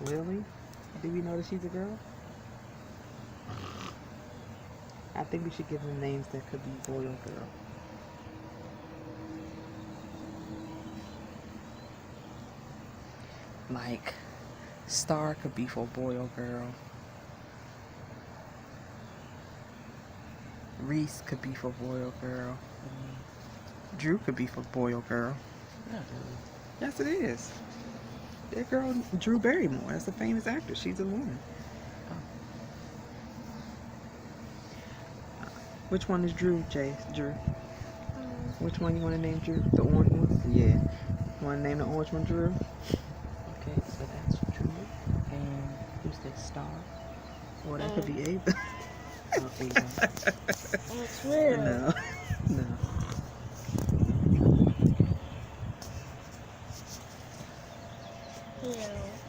Really? Do we know that she's a girl? I think we should give them names that could be boy or girl. Like, Star could be for boy or girl. Reese could be for boy or girl. Drew could be for boy or girl. Yeah, Yes, it is. That girl, Drew Barrymore, that's a famous actress. She's a woman. Which one is Drew, Jay? Drew. Which one you want to name Drew? The orange one? Yeah. You want to name the orange one Drew? okay, so that's Drew. And who's that Star? Or that could be Ava. Oh, Ava. That's real. No. No. Yeah.